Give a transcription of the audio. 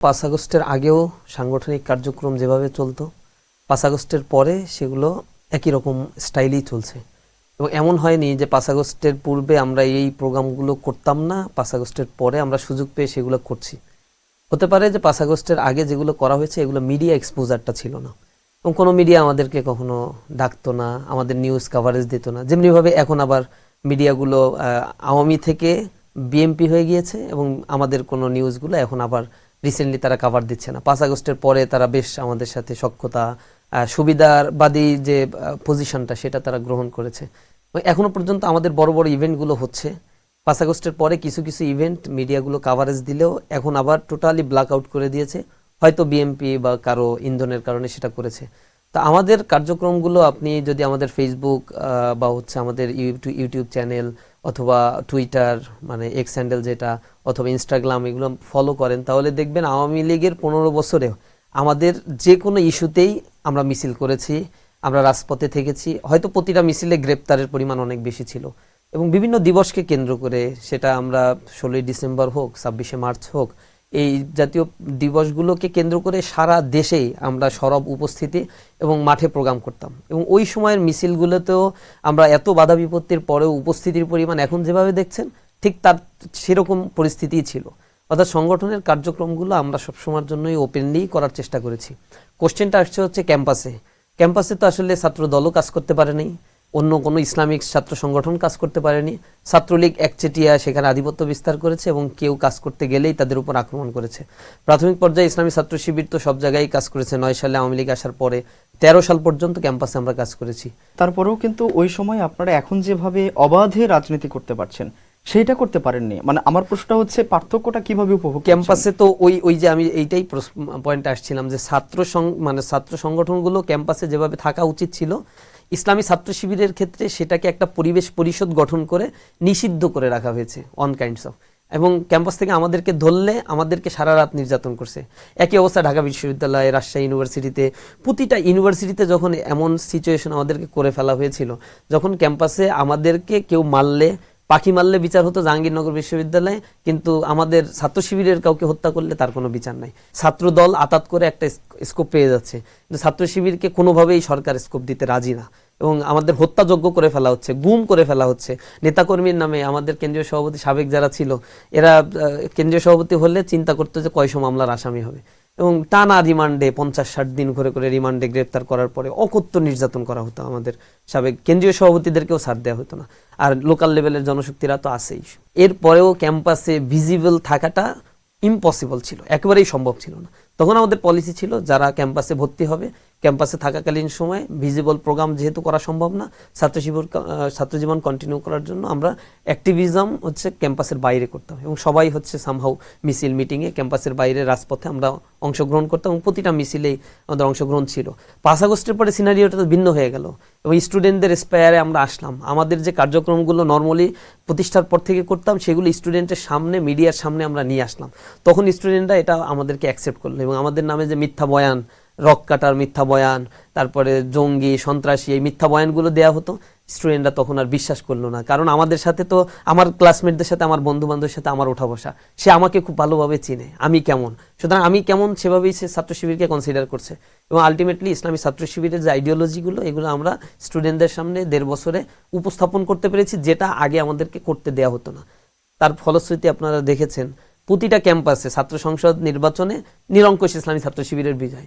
5 আগস্টের আগেও সাংগঠনিক কার্যক্রম যেভাবে চলতো 5 আগস্টের পরে সেগুলো একই রকম স্টাইলেই চলছে। এবং এমন হয়নি যে 5 আগস্টের পূর্বে আমরা এই প্রোগ্রামগুলো করতাম না, 5 আগস্টের পরে আমরা সুযোগ পেয়ে সেগুলো করছি। হতে পারে যে 5 আগস্টের আগে যেগুলো করা হয়েছে এগুলো মিডিয়া এক্সপোজারটা ছিল না, এবং কোনো মিডিয়া আমাদেরকে কখনো ডাকতো না, আমাদের নিউজ কাভারেজ দিত না। যেমনিভাবে এখন আবার মিডিয়াগুলো আওয়ামী থেকে বিএমপি হয়ে গিয়েছে এবং আমাদের কোনো নিউজগুলো এখন আবার রিসেন্টলি তারা কাভার দিচ্ছে না। 5 আগস্টের পরে তারা বেশ আমাদের সাথে সখ্যতা, সুবিধাবাদী যে পজিশনটা সেটা তারা গ্রহণ করেছে। এখনো পর্যন্ত আমাদের বড় বড় ইভেন্টগুলো হচ্ছে। 5 আগস্টের পরে কিছু কিছু ইভেন্ট মিডিয়াগুলো কাভারেজ দিলেও এখন আবার টোটালি ব্ল্যাক আউট করে দিয়েছে, হয়তো বিএমপি বা কারো ইন্ধনের কারণে সেটা করেছে। তা আমাদের কার্যক্রমগুলো আপনি যদি আমাদের ফেসবুক বা হচ্ছে আমাদের ইউটিউব চ্যানেল অথবা টুইটার মানে এক্স হ্যান্ডেল যেটা, অথবা ইনস্টাগ্রাম, এগুলো ফলো করেন তাহলে দেখবেন আওয়ামী লীগের 15 বছরেও আমাদের যে কোনো ইস্যুতেই আমরা মিছিল করেছি, আমরা রাজপথে থেকেছি। হয়তো প্রতিটা মিছিলে গ্রেপ্তারের পরিমাণ অনেক বেশি ছিল, এবং বিভিন্ন দিবসকে কেন্দ্র করে, সেটা আমরা 16ই ডিসেম্বর হোক, 26শে মার্চ হোক, এই জাতীয় দিবসগুলোকে কেন্দ্র করে সারা দেশেই আমরা সরব উপস্থিতি এবং মাঠে প্রোগ্রাম করতাম। এবং ওই সময়ের মিছিলগুলোতেও আমরা এত বাধা বিপত্তির পরেও উপস্থিতির পরিমাণ এখন যেভাবে দেখছেন ঠিক তার সেরকম পরিস্থিতিই ছিল। অর্থাৎ সংগঠনের কার্যক্রমগুলো আমরা সবসময়ের জন্যই ওপেনলি করার চেষ্টা করেছি। কোশ্চেনটা আসছে হচ্ছে ক্যাম্পাসে তো আসলে ছাত্র দলও কাজ করতে পারেনি, অন্য কোনো ইসলামিক ছাত্র সংগঠন কাজ করতে পারেনি। ছাত্রলীগ একচেটিয়া সেখানে আধিপত্য বিস্তার করেছে এবং কেউ কাজ করতে গেলেই তাদের উপর আক্রমণ করেছে। প্রাথমিক পর্যায়ে ইসলামী ছাত্র শিবির তো সব জায়গায় কাজ করেছে। 9 সালে আওয়ামী লীগ আসার পরে 13 সাল পর্যন্ত ক্যাম্পাসে আমরা কাজ করেছি। তারপরেও কিন্তু ওই সময় আপনারা এখন যেভাবে অবাধে রাজনীতি করতে পারছেন সেইটা করতে পারেননি। মানে আমার প্রশ্নটা হচ্ছে পার্থক্যটা কিভাবে উপভোগ ক্যাম্পাসে তো ওই যে আমি এইটাই পয়েন্টে আসছিলাম যে ছাত্র সংগঠনগুলো ক্যাম্পাসে যেভাবে থাকা উচিত ছিল, ইসলামী ছাত্র শিবিরের ক্ষেত্রে সেটাকে একটা পরিবেশ পরিষদ গঠন করে নিষিদ্ধ করে রাখা হয়েছে অন কাইন্ডস অফ। এবং ক্যাম্পাস থেকে আমাদেরকে ধরলে আমাদেরকে সারা রাত নির্যাতন করছে। একই অবস্থা ঢাকা বিশ্ববিদ্যালয়, রাজশাহী ইউনিভার্সিটিতে, প্রতিটা ইউনিভার্সিটিতে যখন এমন সিচুয়েশন আমাদেরকে করে ফেলা হয়েছিল, যখন ক্যাম্পাসে আমাদেরকে কেউ মারলে, পাখি মারলে বিচার হতো জাহাঙ্গীরনগর বিশ্ববিদ্যালয়ে, কিন্তু আমাদের ছাত্র শিবিরের কাউকে হত্যা করলে তার কোনো বিচার নাই। ছাত্র দল আতাত করে একটা স্কোপ পেয়ে যাচ্ছে, কিন্তু ছাত্র শিবিরকে কোনোভাবেই সরকার স্কোপ দিতে রাজি না, এবং আমাদের হত্যাযোগ্য করে ফেলা হচ্ছে, গুম করে ফেলা হচ্ছে। নেতাকর্মীর নামে আমাদের কেন্দ্রীয় সভাপতি সাবেক যারা ছিল, এরা কেন্দ্রীয় সভাপতি হলে চিন্তা করতো যে কয়শো মামলার আসামি হবে, এবং টানা রিমান্ডে 50-60 দিন করে রিমান্ডে গ্রেপ্তার করার পরে অকথ্য নির্যাতন করা হতো। আমাদের সাবেক কেন্দ্রীয় সভাপতিদেরকেও ছাড় দেওয়া হতো না, আর লোকাল লেভেলের জনশক্তিরা তো আছেই। এরপরেও ক্যাম্পাসে ভিজিবল থাকাটা ইম্পসিবল ছিল, একেবারেই সম্ভব ছিল না। তখন আমাদের পলিসি ছিল যারা ক্যাম্পাসে ভর্তি হবে, ক্যাম্পাসে থাকাকালীন সময় ভিজিবল প্রোগ্রাম যেহেতু করা সম্ভব না, ছাত্রজীবন কন্টিনিউ করার জন্য আমরা অ্যাক্টিভিজম হচ্ছে ক্যাম্পাসের বাইরে করতাম, এবং সবাই হচ্ছে সামহাউ মিছিল মিটিংয়ে ক্যাম্পাসের বাইরে রাজপথে আমরা অংশগ্রহণ করতাম, এবং প্রতিটা মিছিলেই আমাদের অংশগ্রহণ ছিল। 5 আগস্টের পরে সিনারিওটা তো ভিন্ন হয়ে গেল, এবং স্টুডেন্টদের স্পেয়ারে আমরা আসলাম। আমাদের যে কার্যক্রমগুলো নর্মালি প্রতিষ্ঠার পর থেকে করতাম সেগুলো স্টুডেন্টের সামনে, মিডিয়ার সামনে আমরা নিয়ে আসলাম। তখন স্টুডেন্টরা এটা আমাদেরকে অ্যাকসেপ্ট করলো, এবং আমাদের নামে যে মিথ্যা বয়ান, রক কাটার মিথ্যা বয়ান, তারপরে জঙ্গি সন্ত্রাসী, এই মিথ্যা বয়ানগুলো দেওয়া হতো, স্টুডেন্টরা তখন আর বিশ্বাস করলো না। কারণ আমাদের সাথে তো, আমার ক্লাসমেটদের সাথে, আমার বন্ধু বান্ধবের সাথে আমার ওঠা বসা, সে আমাকে খুব ভালোভাবে চিনে, আমি কেমন, সুতরাং আমি কেমন সেভাবেই সে ছাত্র শিবিরকে কনসিডার করছে। এবং আলটিমেটলি ইসলামী ছাত্র শিবিরের যে আইডিওলজিগুলো, এগুলো আমরা স্টুডেন্টদের সামনে 1.5 বছরে উপস্থাপন করতে পেরেছি, যেটা আগে আমাদেরকে করতে দেওয়া হতো না। তার ফলশ্রুতি আপনারা দেখেছেন প্রতিটা ক্যাম্পাসে ছাত্র সংসদ নির্বাচনে নিরঙ্কুশ ইসলামী ছাত্র শিবিরের বিজয়।